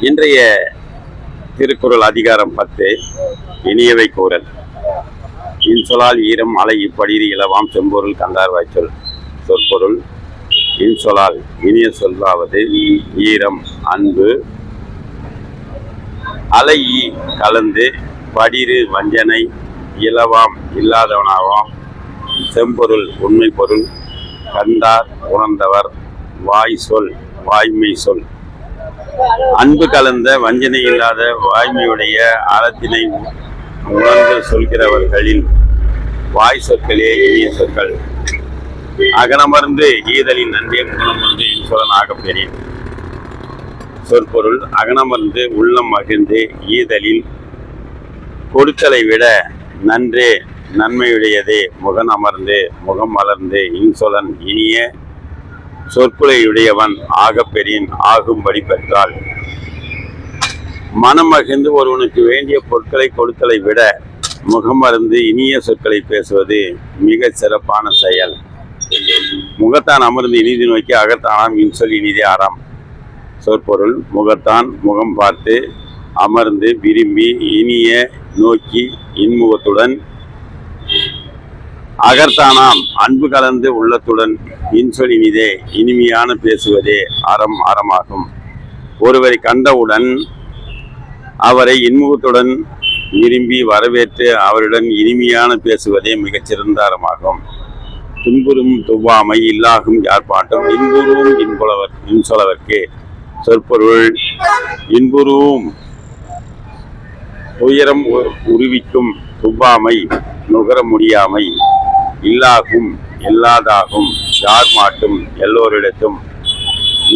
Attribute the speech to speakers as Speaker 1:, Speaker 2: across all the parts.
Speaker 1: இன்றைய திருக்குறள் அதிகாரம் 10 இனியவை கூறல். இன்சொலால் ஈரம் அலை இப்படிறு இலவாம் செம்பொருள் கண்டார் வாய்ச்சொல். சொற்பொருள்: இன்சொலால் இனிய சொல்லாவது ஈரம் அன்பு, அலை கலந்து, படிறு வஞ்சனை, இலவாம் இல்லாதவனாவாம், செம்பொருள் உண்மை பொருள், கண்டார் உணர்ந்தவர், வாய் சொல் வாய்மை சொல். அன்பு கலந்த வஞ்சனை இல்லாத வாய்மையுடைய அறத்தினை உணர்ந்து சொல்கிறவர்களின் வாய் சொற்களே இனிய சொற்கள். அகனமர்ந்து ஈதலின் நன்றே குணமர்ந்து இன்சொலன் ஆகப்பெறின். சொற்பொருள்: அகனமர்ந்து உள்ளம் மகிழ்ந்து ஈதலில் கொடுத்தலை விட நன்றே நன்மையுடையதே முகன் அமர்ந்து முகம் மலர்ந்து இன்சொலன் இனிய சொற்குலையுடையவன் ஆகப்பெறின் ஆகும்படி பெற்றால். மனம் மகிழ்ந்து ஒருவனுக்கு வேண்டிய பொருட்களை கொடுத்தலை விட முகமருந்து இனிய சொற்களை பேசுவது மிக சிறப்பான செயல். முகத்தான் அமர்ந்து இனிதி நோக்கி அகத்தானாம் இன்சொல் இனிதே ஆறாம். சொற்பொருள்: முகத்தான் முகம் பார்த்து அமர்ந்து விரும்பி இனிய நோக்கி இன்முகத்துடன், அகர்த்தானாம் அன்பு கலந்து உள்ளத்துடன் இன்சொல் இனிதே இனிமையான பேசுவதே அறமாகும். ஒருவரை கண்டவுடன் அவரை இன்முகத்துடன் விரும்பி வரவேற்று அவருடன் இனிமையான பேசுவதே மிகச்சிறந்த அறமாகும். துன்புறும் துவாமை இல்லாகும் யார்பாட்டும் இன்புறுவும் இன்சொலவர்க்கு. சொற்பொருள்: இன்புறுவும் துயரம் உருவிக்கும் துவாமை நுகர முடியாமை இல்லாகும் எல்லாதாகும் யார் மாட்டும் எல்லோரிடத்தும்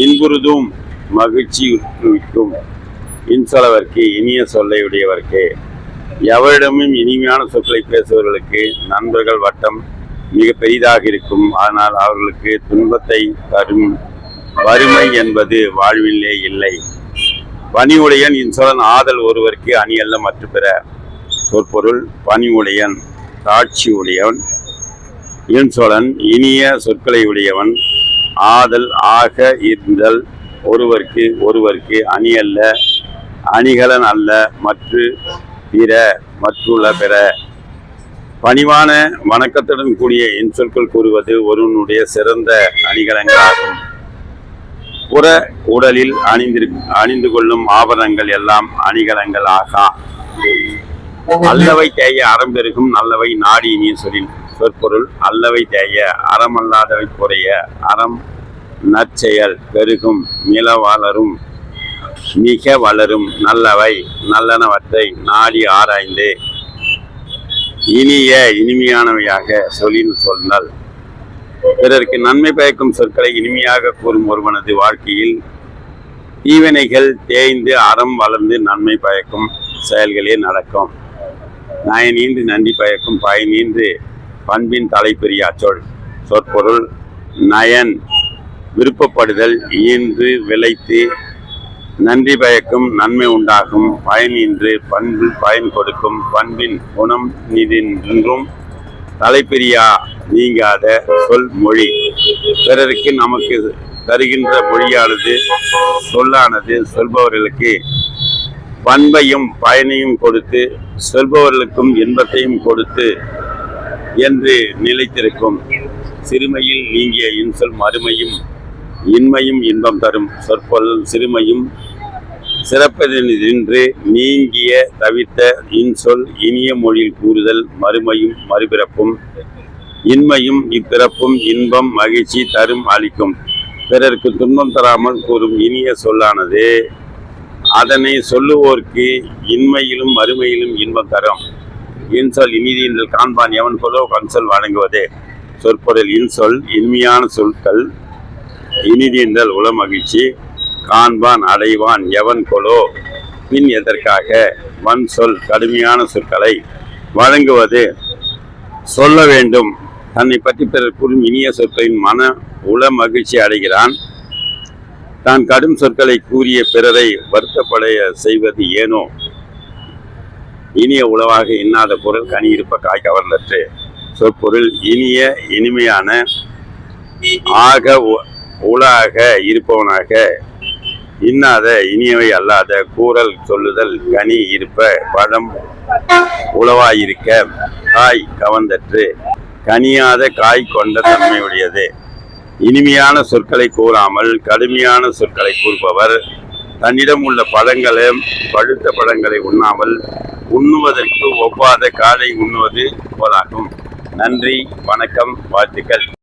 Speaker 1: இன்புறுதும் மகிழ்ச்சி உற்றுவிக்கும் இன்சொலவர்க்கு இனிய சொல்லையுடையவர்க்கு. எவரிடமும் இனிமையான சொற்களை பேசுபவர்களுக்கு நண்பர்கள் வட்டம் மிக பெரிதாக இருக்கும். ஆனால் அவர்களுக்கு துன்பத்தை தரும் வறுமை என்பது வாழ்விலே இல்லை. பணிவுடையன் இன்சொலன் ஆதல் ஒருவருக்கு அணியல்ல மற்ற பிற. சொற்பொருள்: பணிவுடையன் தாட்சி உடையவன் இன்சொலன் இனிய சொற்களை உடையவன் ஆதல் ஆக இருந்தல் ஒருவருக்கு அணியல்ல அணிகலன் அல்ல மற்றுள்ள பிற. பணிவான வணக்கத்துடன் கூடிய இன்சொற்கள் கூறுவது ஒருவனுடைய சிறந்த அணிகலன்களாகும். புற உடலில் அணிந்து கொள்ளும் ஆபரணங்கள் எல்லாம் அணிகலன்கள் ஆகா. அல்லவை தேய அறம் பெருகும் நல்லவை நாடி இனிய சொல்லின். சொற்பொருள்: அல்லவை தேய அறமல்லாதவை குறைய அறம் நற்செயல் பெருகும் மிள வளரும் மிக வளரும் நல்லவை நல்லனவற்றை நாடி ஆராய்ந்து இனிமையானவையாக சொல்லின் சொன்னல். பிறருக்கு நன்மை பயக்கும் சொற்களை இனிமையாக கூறும் ஒருவனது வாழ்க்கையில் தீவினைகள் தேய்ந்து அறம் வளர்ந்து நன்மை பயக்கும் செயல்களே நடக்கும். நயனீன்று நன்றி பயக்கும் பயனீன்று பண்பின் தலைப்பெரிய சொல். சொற்பொருள்: நயன் விருப்பப்படுதல் ஈன்று விளைத்து நன்றி பயக்கும் நன்மை உண்டாகும் பயனின்று பண்பில் பயன் கொடுக்கும் பண்பின் குணம் நிதின்றும் தலைப்பெரியா நீங்காத சொல் மொழி. பிறருக்கு நமக்கு தருகின்ற மொழியானது சொல்லானது சொல்பவர்களுக்கு பண்பையும் பயனையும் கொடுத்து சொல்பவர்களுக்கும் இன்பத்தையும் கொடுத்து என்று நிலைத்திருக்கும். சிறுமையில் நீங்கிய இன்சொல் மறுமையும் இன்மையும் இன்பம் தரும். சொற்பொருள்: சிறுமையும் சிறப்பதென்று நீங்கிய தவிர்த்த இன்சொல் இனிய மொழியில் கூறுதல் மறுமையும் மறுபிறப்பும் இன்மையும் இப்பிறப்பும் இன்பம் மகிழ்ச்சி தரும் அளிக்கும். பிறருக்கு துன்பம் தராமல் கூறும் இனிய சொல்லானது அதனை சொல்லுவோர்க்கு இன்மையிலும் மறுமையிலும் இன்பம் தரும். இன்சொல் இனிதீன்றல் காண்பான் எவன் கொலோ கன்சொல் வழங்குவதே. சொற்பொருள்: இன்சொல் இனிமையான சொற்கள் இனிதீன்றல் உள மகிழ்ச்சி காண்பான் அடைவான் எவன் கொலோ பின் எதற்காக வன் சொல் கடுமையான சொற்களை வழங்குவது. சொல்ல வேண்டும் தன்னை பற்றி பிறர் கூறும் இனிய சொற்களின் மன உள மகிழ்ச்சி அடைகிறான். தான் கடும் சொற்களை கூறிய பிறரை வருத்தப்படைய செய்வது ஏனோ. இனிய உளவாக இன்னாத பொருள் கனி இருப்ப காய் கவர்ந்தற்று. சொற்பொருள்: இனிய இனிமையான ஆக உளாக இருப்பவனாக இன்னாத இனியவை அல்லாத கூறல் சொல்லுதல் கனி இருப்ப பழம் உளவாயிருக்க காய் கவர்ந்தற்று கனியாத காய் கொண்ட தன்மையுடையது. இனிமையான சொற்களை கூறாமல் கடுமையான சொற்களை கூறுபவர் தன்னிடம் உள்ள பழங்களும் பழுத்த பழங்களை உண்ணாமல் உண்ணுவதற்கு ஒவ்வாத காலை உண்ணுவது போலாகும். நன்றி, வணக்கம், வாழ்த்துக்கள்.